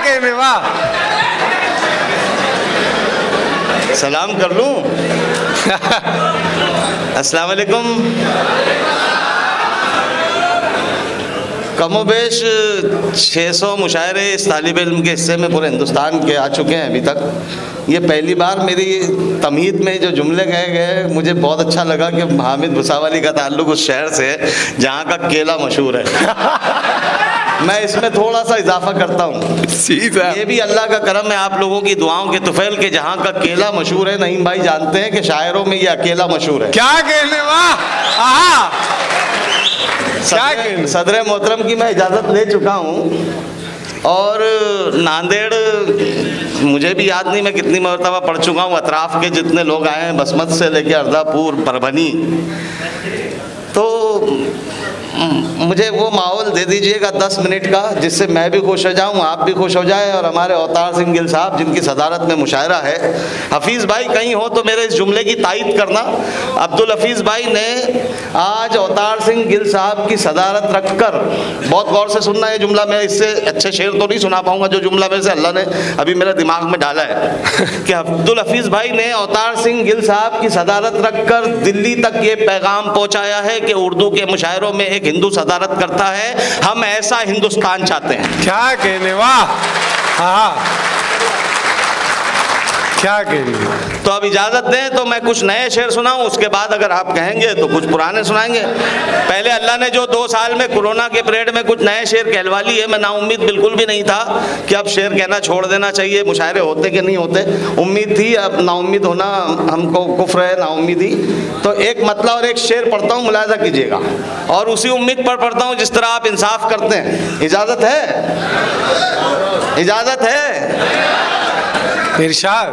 कहने वाह। सलाम कर लूं? अस्सलाम वालेकुम। कमोबेश 600 मुशायरे इस तालिब इल्म के हिस्से में पूरे हिंदुस्तान के आ चुके हैं अभी तक। ये पहली बार मेरी तमहीद में जो जुमले कहे गए, मुझे बहुत अच्छा लगा कि हामिद भुसावली का ताल्लुक उस शहर से है जहाँ का केला मशहूर है। मैं इसमें थोड़ा सा इजाफा करता हूँ, ये भी अल्लाह का करम है, आप लोगों की दुआओं के तुफैल के जहाँ का केला मशहूर है। नईम भाई जानते हैं कि शायरों में ये अकेला मशहूर है। क्या कहने वाह। सदर मोहतरम की मैं इजाज़त ले चुका हूँ और नांदेड़ मुझे भी याद नहीं मैं कितनी मरतबा पढ़ चुका हूँ। अतराफ़ के जितने लोग आए हैं, बसमत से लेके अर्दापुर, परभनी, तो मुझे वो माहौल दे दीजिएगा 10 मिनट का जिससे मैं भी खुश हो जाऊँ, आप भी खुश हो जाए और हमारे अवतार सिंह गिल साहब जिनकी सदारत में मुशायरा है। हफीज़ भाई कहीं हो तो मेरे इस जुमले की तायद करना। अब्दुल हफीज़ भाई ने आज अवतार सिंह गिल साहब की सदारत रखकर, बहुत गौर से सुनना ये जुमला, मैं इससे अच्छे शेर तो नहीं सुना पाऊँगा जो जुमला मेरे से अल्लाह ने अभी मेरे दिमाग में डाला है कि अब्दुल हफीज़ भाई ने अवतार सिंह गिल साहब की सदारत रखकर दिल्ली तक ये पैगाम पहुँचाया है कि उर्दू के मुशायरों में एक हिंदू सदारत करता है, हम ऐसा हिंदुस्तान चाहते हैं। क्या कहने वाह। हाँ, क्या कहने। तो अब इजाज़त दें तो मैं कुछ नए शेर सुनाऊं, उसके बाद अगर आप कहेंगे तो कुछ पुराने सुनाएंगे। पहले अल्लाह ने जो 2 साल में कोरोना के पीरियड में कुछ नए शेर कहलवा लिए, मैं नाउम्मीद बिल्कुल भी नहीं था कि अब शेर कहना छोड़ देना चाहिए, मुशायरे होते कि नहीं होते, उम्मीद थी। अब नाउम्मीद होना हमको कुफ्र है, नाउम्मीदी। तो एक मतला और एक शेर पढ़ता हूँ, मुलाहिज़ा कीजिएगा, और उसी उम्मीद पर पढ़ता हूँ जिस तरह आप इंसाफ करते हैं। इजाज़त है? इजाज़त है? इरशाद।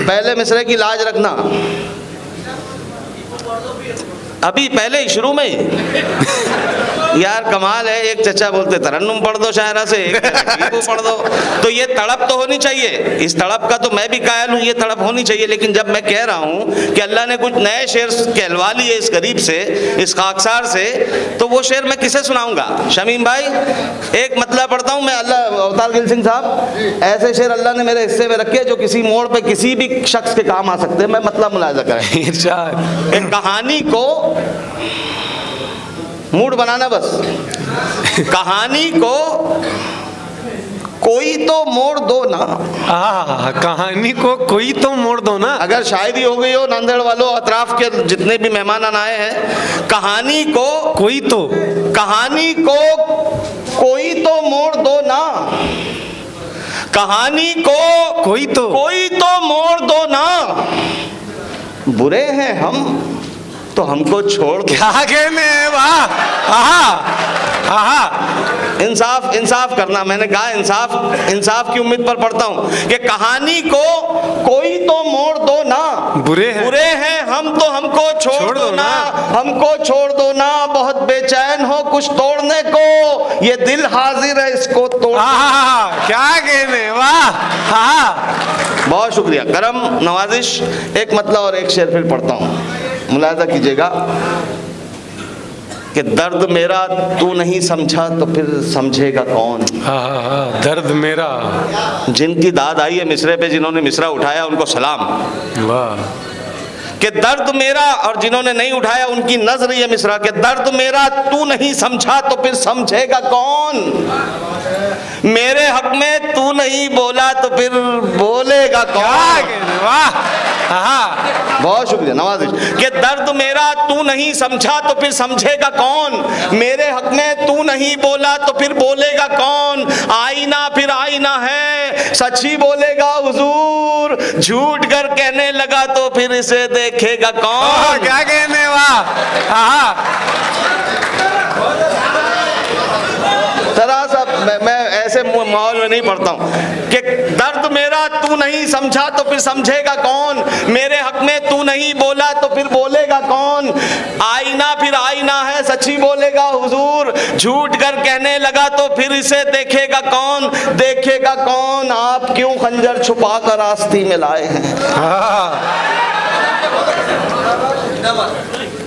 पहले मिसरे की लाज रखना, अभी पहले ही शुरू में ही यार कमाल है। एक चचा बोलते तरन्नुम पढ़ दो शायरा से, एक पढ़ दो, तो ये तड़प तो होनी चाहिए। इस तड़प का तो मैं भी कायल हूँ, ये तड़प होनी चाहिए। लेकिन जब मैं कह रहा हूँ कि अल्लाह ने कुछ नए शेर कहलवा लिए इस गरीब से, इस खाकसार से, तो वो शेर मैं किसे सुनाऊंगा? शमीम भाई एक मतलब पढ़ता हूँ मैं। अल्लाह अवतार गिल सिंह साहब, ऐसे शेर अल्लाह ने मेरे हिस्से में रखे जो किसी मोड़ पर किसी भी शख्स के काम आ सकते हैं। मैं मतलब मुलाहिज़ा करें। एक कहानी को मूड बनाना, बस कहानी को कोई तो मोड़ दो ना। कहानी को कोई तो मोड़ दो ना। अगर शायरी हो गई हो नांदेड़ वालों, अतराफ के जितने भी मेहमान आए हैं, कहानी को कोई तो, कहानी को कोई तो मोड़ दो ना, कहानी को कोई तो मोड़ दो ना, बुरे हैं हम तो हमको छोड़ दो। क्या कहने वाह। इंसाफ, इंसाफ करना। मैंने कहा इंसाफ, इंसाफ की उम्मीद पर पढ़ता हूँ कि कहानी को कोई तो मोड़ दो ना, बुरे हैं हम तो हमको छोड़ दो ना, हमको छोड़ दो ना, बहुत बेचैन हो कुछ तोड़ने को, ये दिल हाजिर है इसको तोड़। क्या कहने वाह। बहुत शुक्रिया, करम नवाजिश। एक मतलब और एक शेर फिर पढ़ता हूँ, मुलाहिज़ा कीजिएगा कि दर्द मेरा तू नहीं समझा तो फिर समझेगा कौन। दर्द मेरा। जिनकी दाद आई है मिसरे पे, जिन्होंने मिसरा उठाया उनको सलाम। वाह। कि दर्द मेरा, और जिन्होंने नहीं उठाया उनकी नजर ये मिसरा कि दर्द मेरा तू नहीं समझा तो फिर समझेगा कौन, मेरे हक में तू नहीं बोला तो फिर बोलेगा कौन। वाह। बहुत शुक्रिया नवाजिश। कि दर्द मेरा तू नहीं समझा तो फिर समझेगा कौन, मेरे हक में तू नहीं बोला तो फिर बोलेगा कौन, आईना फिर आईना है सच ही बोलेगा हुजूर, झूठ कर कहने लगा तो फिर इसे देखेगा कौन। क्या कहने वाह। जरा सा मैं ऐसे माहौल में नहीं पढ़ता हूँ कि दर्द मेरा तू नहीं समझा तो फिर समझेगा कौन, मेरे हक में तू नहीं बोला तो फिर बोलेगा कौन, आईना फिर आईना है सच्ची बोलेगा हुजूर, झूठ कर कहने लगा तो फिर इसे देखेगा कौन, देखेगा कौन, आप क्यों खंजर छुपा कर आस्ती में लाए हैं।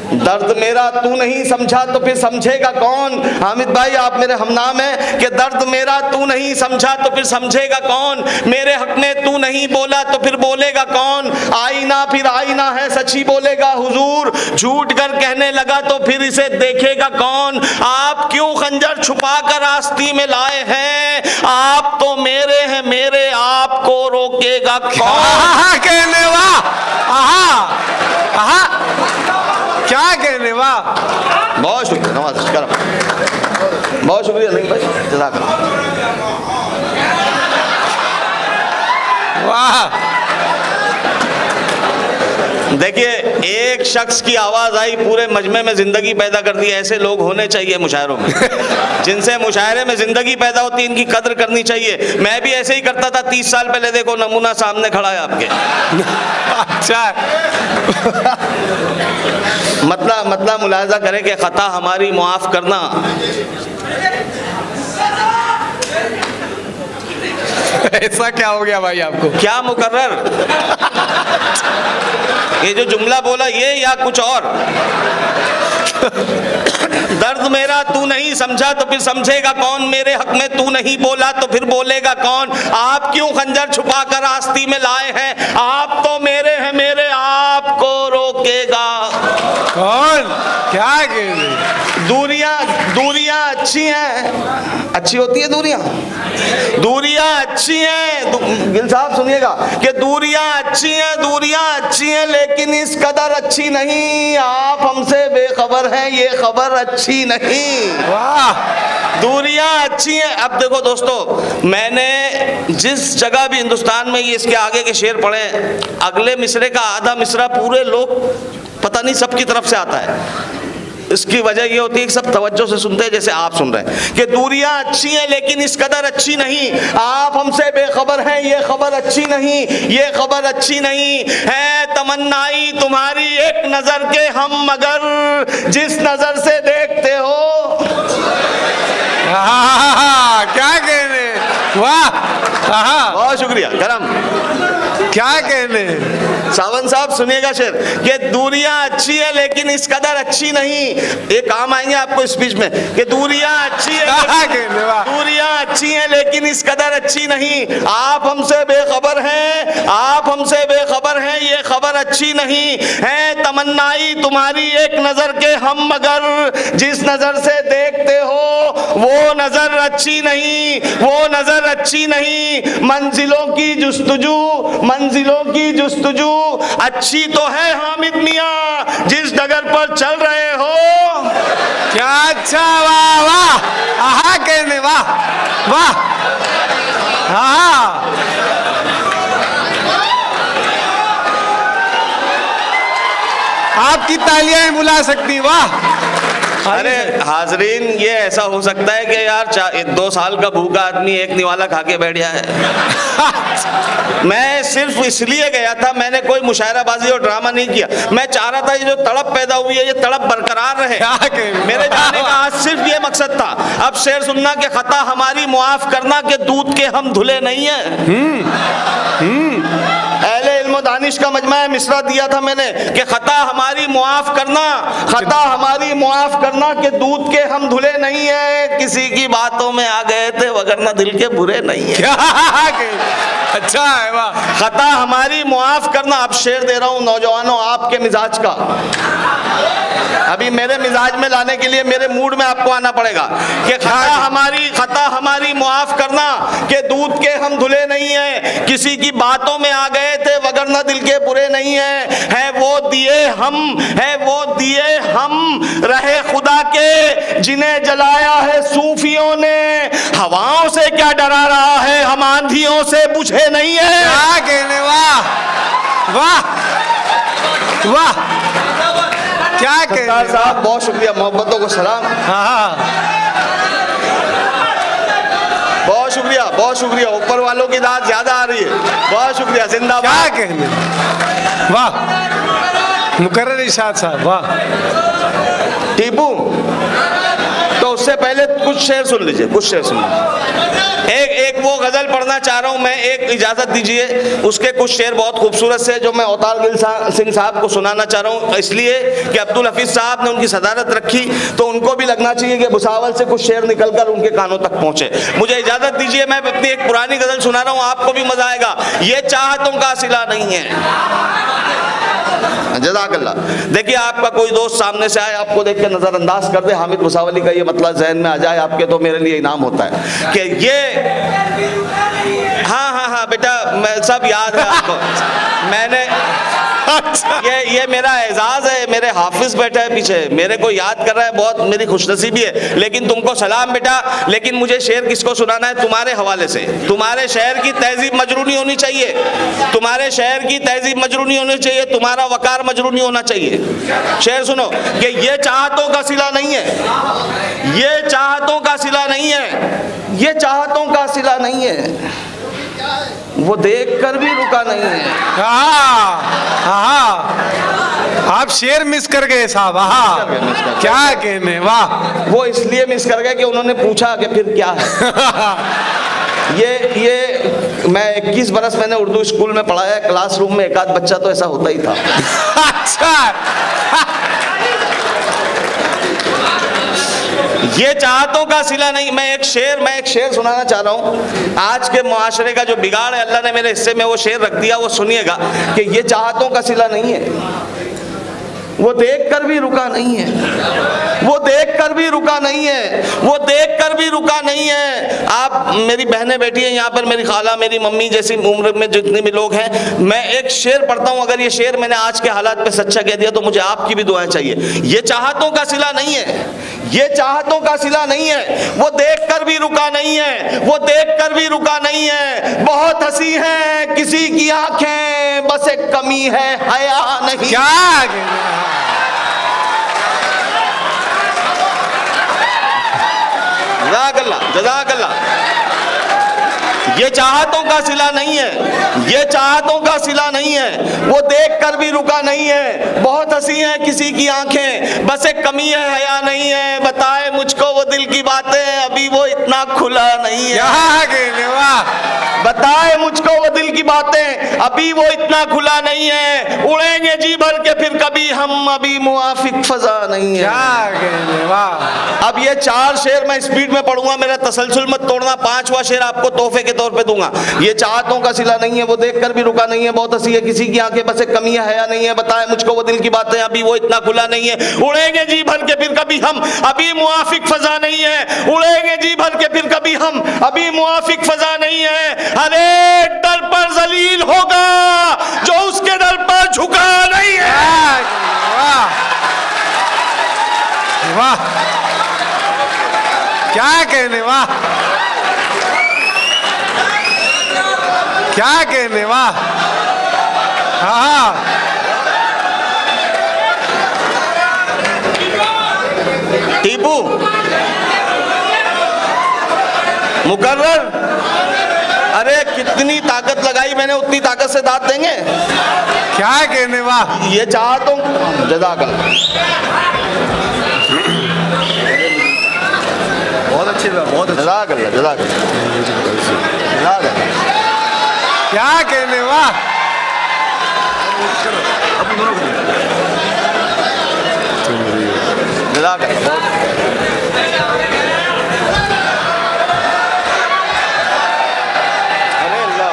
दर्द मेरा तू नहीं समझा तो फिर समझेगा कौन। हामिद भाई आप मेरे हमनाम हैं कि दर्द मेरा तू नहीं समझा तो फिर समझेगा कौन, मेरे हक में तू नहीं बोला तो फिर बोलेगा कौन। आईना फिर आईना है सच ही बोलेगा हुजूर, झूठ कर कहने लगा तो फिर इसे देखेगा कौन। आप क्यों खंजर छुपा कर आस्ती में लाए हैं, आप तो मेरे हैं मेरे आपको रोकेगा कौन। कहने वाह, क्या कहने वाह। बहुत शुक्रिया, नवाज करम, बहुत शुक्रिया नहीं भाई, जज़ाकल्लाह। वाह। देखिए एक शख्स की आवाज़ आई पूरे मजमे में ज़िंदगी पैदा कर दी। ऐसे लोग होने चाहिए मुशायरों में, जिनसे मुशायरे में ज़िंदगी पैदा होती है, इनकी कद्र करनी चाहिए। मैं भी ऐसे ही करता था 30 साल पहले, देखो नमूना सामने खड़ा है आपके। अच्छा मतलब मुलाहिजा करें कि ख़ता हमारी मुआफ़ करना, ऐसा क्या हो गया भाई आपको? क्या मुकर्रर ये जो जुमला बोला ये या कुछ और। दर्द मेरा तू नहीं समझा तो फिर समझेगा कौन, मेरे हक में तू नहीं बोला तो फिर बोलेगा कौन। आप क्यों खंजर छुपा कर आस्ती में लाए हैं, आप तो मेरे हैं मेरे आपको रोकेगा कौन। क्या कहने, दूरियां अच्छी हैं, अच्छी होती है दूरियां अच्छी हैं। गिल साहब सुनिएगा कि दूरियां अच्छी हैं लेकिन इस कदर अच्छी नहीं। आप हमसे बेखबर हैं, ये खबर अच्छी नहीं। वाह। दूरियां अच्छी हैं। अब देखो दोस्तों, मैंने जिस जगह भी हिंदुस्तान में ये इसके आगे के शेर पढ़े, अगले मिसरे का आधा मिसरा पूरे लोग पता नहीं सबकी तरफ से आता है। इसकी वजह ये होती है कि सब तवज्जो से सुनते हैं जैसे आप सुन रहे हैं कि दूरियां अच्छी हैं लेकिन इस कदर अच्छी नहीं। आप हमसे बेखबर हैं, ये खबर अच्छी नहीं, ये खबर अच्छी नहीं है। तमन्नाई तुम्हारी एक नजर के हम मगर जिस नजर से देखते हो। क्या कहने, वाह। बहुत शुक्रिया करम। क्या कहने, सावन साहब सुनिएगा शेर कि दूरियां अच्छी है लेकिन इस कदर अच्छी नहीं। ये काम आएंगे आपको स्पीच में कि दूरियां अच्छी है लेकिन इस कदर अच्छी नहीं। आप हमसे बेखबर हैं, ये खबर अच्छी नहीं है। तमन्नाई तुम्हारी एक नजर के हम मगर जिस नजर से देखते हो वो नजर अच्छी नहीं। मंजिलों की जुस्तजू अच्छी तो है हामिद मियाँ जिस डगर पर चल रहे हो। क्या अच्छा, वाह वाह। कहने वाह वाह। आपकी तालियां बुला सकती, वाह। अरे हाजरीन, ये ऐसा हो सकता है कि यार 2 साल का भूखा आदमी एक निवाला खा के बैठ जाए। मैं सिर्फ इसलिए गया था, मैंने कोई मुशायराबाजी और ड्रामा नहीं किया। मैं चाह रहा था ये जो तड़प पैदा हुई है ये तड़प बरकरार रहे। मेरे जाने का आज सिर्फ ये मकसद था। अब शेर सुनना कि खता हमारी मुआफ करना के दूध के हम धुले नहीं है। अहले इल्म दानिश का मजमा मिसरा दिया था मैंने कि खता हमारी मुआफ करना के दूध के हम धुले नहीं है। किसी की बातों में आ गए थे वगरना दिल के बुरे नहीं है। अच्छा है, वाह। खता हमारी मुआफ करना। अब शेर दे रहा हूं नौजवानों आपके मिजाज का। अभी मेरे मिजाज में लाने के लिए मेरे मूड में आपको आना पड़ेगा कि खता हमारी मुआफ करना के दूध के हम धुले नहीं है। किसी की बातों में आ गए थे वगरना दिल के बुरे नहीं है वो दिए हम रहे खुदा के जिन्हें जलाया है सूफियों ने। हवाओं से क्या डरा रहा है, हम आंधियों से बुझे नहीं है। क्या कहने, वाह वाह वाह। क्या कहने साहब, बहुत शुक्रिया, मोहब्बतों को सलाम। बहुत शुक्रिया। ऊपर वालों की दाद ज्यादा आ रही है। बहुत शुक्रिया, जिंदाबाद। क्या कहने, वाह। मुकर्रर इरशाद साहब, वाह। टीपू, तो उससे पहले कुछ शेर सुन लीजिए, एक वो गजल पढ़ना चाह जा रहा हूं मैं, एक इजाजत दीजिए, उसके कुछ शेर बहुत खूबसूरत से जो मैं अवतार गिल सिंह साहब को सुनाना चाह रहा हूं, इसलिए कि अब्दुल हफीज साहब ने उनकी सदारत रखी तो उनको भी लगना चाहिए कि भुसावल से कुछ शेर निकलकर उनके कानों तक पहुंचे। मुझे इजाजत दीजिए, मैं अपनी एक पुरानी गजल सुना रहा हूं, आपको भी मजा आएगा। ये चाहतों का सिला नहीं है। जज़ाकल्लाह। देखिए, आपका कोई दोस्त सामने से आए, आपको देख के नजरअंदाज कर दे, हामिद भुसावली का ये मतलब जहन में आ जाए आपके, तो मेरे लिए इनाम होता है कि ये हाँ बेटा, मैं सब याद है आपको, मैंने ये मेरा एजाज है, मेरे हाफिज बैठा है पीछे, मेरे को याद कर रहा है, बहुत मेरी खुशनसीबी है। लेकिन तुमको सलाम बेटा, लेकिन मुझे शेर किसको सुनाना है? तुम्हारे हवाले से। तुम्हारे शहर की तहजीब मजरू नहीं होनी चाहिए, तुम्हारे शहर की तहजीब मजरू नहीं होनी चाहिए, तुम्हारा वकार मजरू नहीं होना चाहिए। शेर सुनो कि ये चाहतों का सिला नहीं है, ये चाहतों का सिला नहीं है, ये चाहतों का सिला नहीं है, वो देख कर भी रुका नहीं है। आप शेर मिस कर गए साहब। क्या कहने, वाह। वो इसलिए मिस कर गए कि उन्होंने पूछा कि फिर क्या है। ये मैं 21 बरस मैंने उर्दू स्कूल में पढ़ाया, क्लासरूम में एक आध बच्चा तो ऐसा होता ही था। अच्छा। ये चाहतों का सिला नहीं। मैं एक शेर सुनाना चाह रहा हूँ। आज के मुआशरे का जो बिगाड़ है, अल्लाह ने मेरे हिस्से में वो शेर रख दिया, वो सुनिएगा कि ये चाहतों का सिला नहीं है, वो देख कर भी रुका नहीं है, वो देख कर भी रुका नहीं है, वो देख कर भी रुका नहीं है। आप मेरी बहनें बैठी हैं यहाँ पर, मेरी खाला, मेरी मम्मी जैसी उम्र में जितने भी लोग हैं, मैं एक शेर पढ़ता हूँ, अगर ये शेर मैंने आज के हालात पे सच्चा कह दिया तो मुझे आपकी भी दुआएं चाहिए। ये चाहतों का सिला नहीं है, ये चाहतों का सिला नहीं है, वो देख कर भी रुका नहीं है, वो देख कर भी रुका नहीं है। बहुत हंसी है किसी की आंखें, बस एक कमी है हया नहीं। क्या जज़ाकल्लाह, जज़ाकल्लाह। ये चाहतों का सिला नहीं है, ये चाहतों का सिला नहीं है, वो देख कर भी रुका नहीं है। बहुत हंसी है किसी की आंखें, बस एक कमी है हया नहीं है। बताए मुझको वो दिल की बातें, अभी वो इतना खुला नहीं है। बताए मुझको वो दिल की बातें, अभी वो इतना खुला नहीं है। उड़ेंगे जी भर के फिर कभी हम, अभी मुआफिक फजा नहीं है। अब ये 4 शेर मैं स्पीड में पढ़ूंगा, मेरा तसलसल मत तोड़ना। 5वां शेर आपको तोहफे के तौर पे दूंगा। ये चाहतों का सिला नहीं है, वो देख कर भी रुका नहीं है। बहुत हंसी है किसी की आंखें, बस एक कमी है हया नहीं है। बताए मुझको वो दिल की बातें, अभी वो इतना खुला नहीं है। उड़ेंगे जी भर के फिर कभी हम, अभी मुआफिक फजा नहीं है। उड़ेंगे जी भर के फिर कभी हम, अभी मुआफिक फजा नहीं है। हर एक दर पर जलील होगा जो उसके दर पर झुका नहीं है। वाह, क्या कहने, वाह क्या कहने, वाह। हाँ, टीपू मुकर्रर, अरे कितनी ताकत लगाई मैंने, उतनी ताकत से दांत देंगे। क्या कहने, वाह। ये चाहतों, जज़ाकल्लाह, बहुत अच्छे, बहुत अच्छे, जज़ाकल्लाह, जज़ाकल्लाह, क्या कहने, वाह। जज़ाकल्लाह। अरे अल्लाह,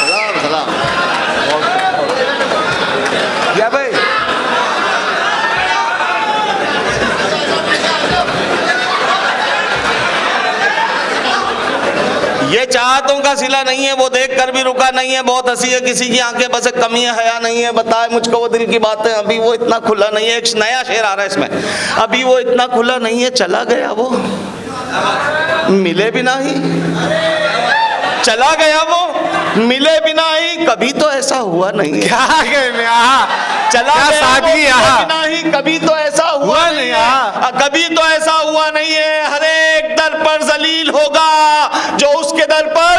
सलाम सलाम। क्या भाई, ये चाहतों का सिला नहीं है, वो देख कर भी रुका नहीं है। बहुत हंसी है किसी की आंखें, बस एक कमी है हया नहीं है। बताए मुझको वो दिल की बातें, अभी वो इतना खुला नहीं है। एक नया शेर आ रहा है इसमें, अभी वो इतना खुला नहीं है। चला गया वो, मिले भी नहीं, चला गया वो, मिले बिना ही, कभी तो ऐसा हुआ नहीं। क्या कहने, चला सादगी, नहीं, कभी तो ऐसा हुआ नहीं है, कभी तो ऐसा हुआ नहीं है। हर एक दर पर जलील होगा जो उसके दर पर,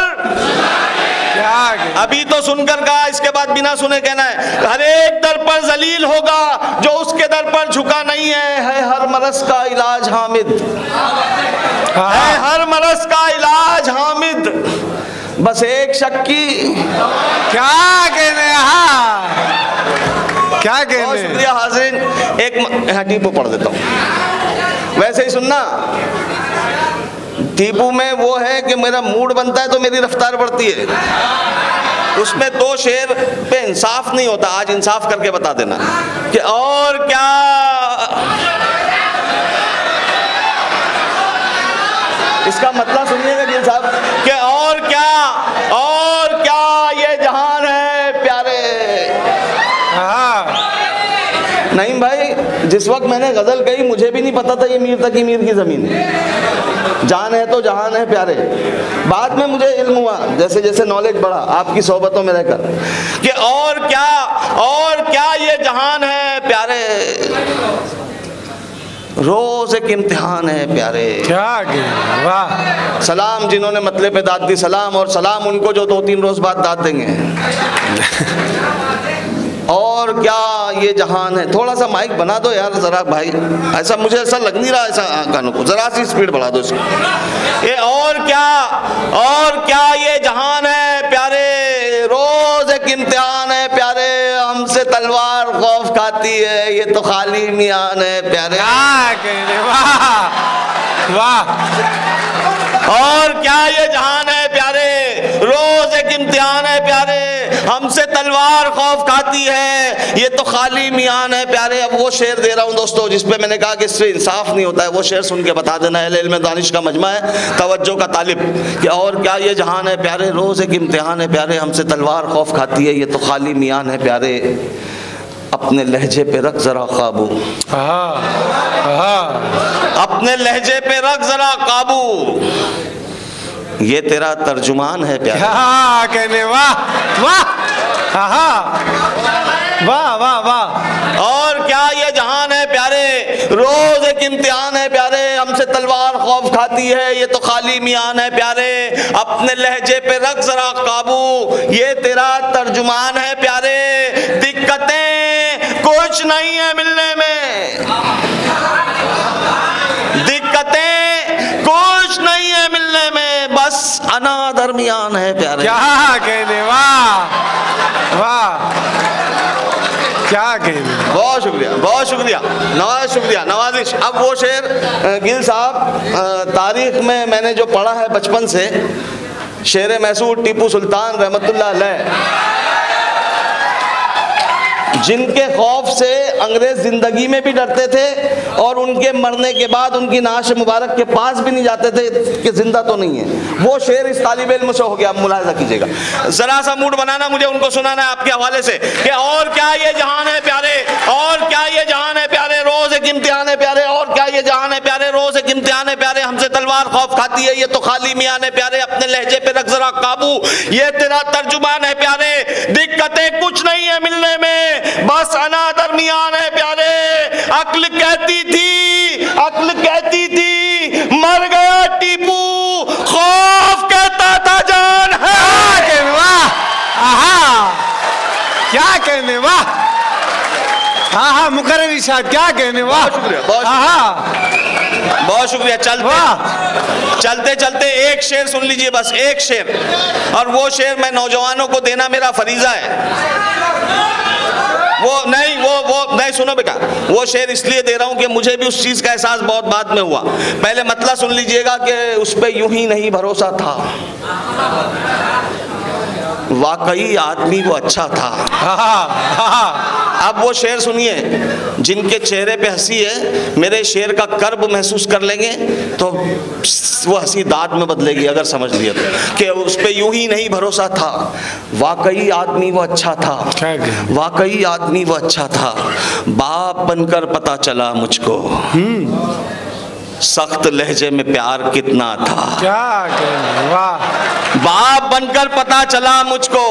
क्या अभी तो सुनकर कहा, इसके बाद बिना सुने कहना है। हर एक दर पर जलील होगा जो उसके दर पर झुका नहीं है हर मरज का इलाज हामिद, है हर मरज का इलाज हामिद। बस एक शक की। क्या कहने, हाँ क्या बहुत कहने। शुक्रिया हाज़रीन। एक हाँ टीपू पढ़ देता हूँ, वैसे ही सुनना। टीपू में वो है कि मेरा मूड बनता है तो मेरी रफ्तार बढ़ती है, उसमें दो शेर पे इंसाफ नहीं होता। आज इंसाफ करके बता देना कि और क्या, इसका मतलब सुनिएगा गिल साहब कि और क्या ये जहान है प्यारे। हाँ नहीं भाई, जिस वक्त मैंने गजल कही मुझे भी नहीं पता था ये मीर तकी मीर की जमीन है। जान है तो जहान है प्यारे। बाद में मुझे इल्म हुआ, जैसे जैसे नॉलेज बढ़ा आपकी सोहबतों में रहकर, कि और क्या ये जहान है प्यारे। रोज एक इम्तिहान है प्यारे। क्या कहने, वाह। सलाम जिन्होंने मतले पे दाद दी, सलाम, और सलाम उनको जो 2-3 रोज बाद दाद देंगे। और क्या ये जहान है। थोड़ा सा माइक बना दो यार जरा भाई, ऐसा मुझे ऐसा लग नहीं रहा, ऐसा गानों को जरा सी स्पीड बढ़ा दो इसको। ये और क्या ये जहान है प्यारे। रोज एक इम्तिहान है प्यारे, हमसे तलवार खौफ खाती है, ये तो खाली मियान है प्यारे। क्या कहने, वाह वाह। और क्या ये जहान है प्यारे, रोज एक इम्तिहान है प्यारे, हमसे तलवार खौफ खाती है, ये तो खाली मियान है प्यारे। अब वो शेर दे रहा हूँ दोस्तों जिसपे मैंने कहा कि इससे इंसाफ नहीं होता है, वो शेर सुन के बता देना। अहले इल्म दानिश का मजमा है, तवज्जो का तालिब, कि और क्या ये जहान है प्यारे, रोज एक इम्तिहान है प्यारे, हमसे तलवार खौफ खाती है, ये तो खाली मियान है प्यारे। अपने लहजे पे रख जरा काबू, अपने लहजे पे रख जरा काबू, ये तेरा तर्जुमान है प्यारे। हाँ कहने, वाह वाह, वाह वाह वाह। और क्या ये जहान है प्यारे, रोज एक इम्तिहान है प्यारे, हमसे तलवार खौफ खाती है, ये तो खाली मियान है प्यारे। अपने लहजे पे रख जरा काबू, ये तेरा तर्जुमान है प्यारे। दिक्कतें कुछ नहीं है मिलने में, दिक्कतें कुछ नहीं है मिलने में, बस अना दरमियान है प्यारे। क्या कहने, वाह वाह, क्या कहने। बहुत शुक्रिया, बहुत शुक्रिया नवाज, शुक्रिया नवाजिश। अब वो शेर गिल साहब, तारीख में मैंने जो पढ़ा है बचपन से, शेर मैसूर टीपू सुल्तान रहमतुल्लाह अलैह, जिनके खौफ से अंग्रेज जिंदगी में भी डरते थे और उनके मरने के बाद उनकी नाश मुबारक के पास भी नहीं जाते थे कि जिंदा तो नहीं है। वो शेर इस तालिब इल्म से हो गया। आप मुलाहिजा कीजिएगा, जरा सा मूड बनाना, मुझे उनको सुनाना है आपके हवाले से कि और क्या ये जहान है प्यारे, और क्या ये जहान है प्यारे, रोज एक इम्तिहान है प्यारे, और क्या ये जहान है प्यारे, रोज एक इम्तिहान है प्यारे, हमसे तलवार खौफ खाती है, ये तो खाली मियान है प्यारे। अपने लहजे पे रख जरा काबू, ये तेरा तर्जुमान है प्यारे। दिक्कतें कुछ नहीं है मिलने में, बस अना दरमियान है प्यारे। अक्ल कहती थी मर गया टीपू, खौफ कहता था जान है। वाह, आहा, क्या कहने, वाह, हाँ मुकर्रर इरशाद, क्या कहने, वाह। बहुत शुक्रिया, बहुत शुक्रिया। चलते चलते एक शेर सुन लीजिए, बस एक शेर, और वो शेर मैं नौजवानों को देना मेरा फरीजा है। वो नहीं सुनो बेटा, वो शेर इसलिए दे रहा हूं कि मुझे भी उस चीज का एहसास बहुत बाद में हुआ। पहले मतलब सुन लीजिएगा कि उस पे यूं ही नहीं भरोसा था, वाकई आदमी वो अच्छा था। अब वो शेर सुनिए, जिनके चेहरे पे हंसी है, मेरे शेर का कर्ब महसूस कर लेंगे तो वो हंसी दाद में बदलेगी, अगर समझ लिया तो, कि उस पे यूं ही नहीं भरोसा था, वाकई आदमी वो अच्छा था, वाकई आदमी वो अच्छा था। बाप बनकर पता चला मुझको, सख्त लहजे में प्यार कितना था। क्या कहने, वाह। बाप बनकर पता चला मुझको,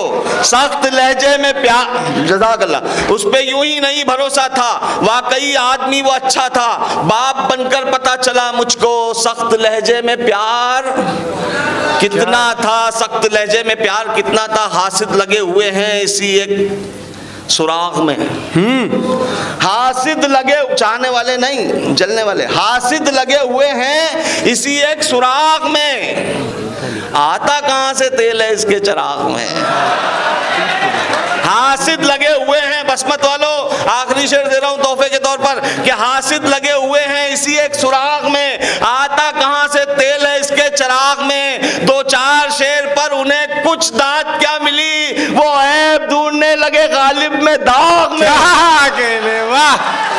सख्त लहजे में प्यार, जज़ाकल्लाह, उस पे यूं ही नहीं भरोसा था, वाकई आदमी वो अच्छा था। बाप बनकर पता चला मुझको, सख्त लहजे में प्यार कितना था, सख्त लहजे में प्यार कितना था। हासिद लगे हुए हैं इसी एक सुराग में, हासिद लगे, चाहने वाले नहीं जलने वाले, हासिद लगे हुए हैं इसी एक सुराग में। आता कहाँ से तेल है इसके चिराग में। हासिद लगे हुए हैं बसमत वालों, आखिरी शेर दे रहा हूं तोहफे के तौर पर कि हासिद लगे हुए हैं इसी एक सुराग में, आता कहां से तेल है इसके चिराग में। दो चार शेर पर उन्हें कुछ दांत क्या मिली, वो ऐब ढूंढने लगे गालिब में दाग में। क्या कहने वाह।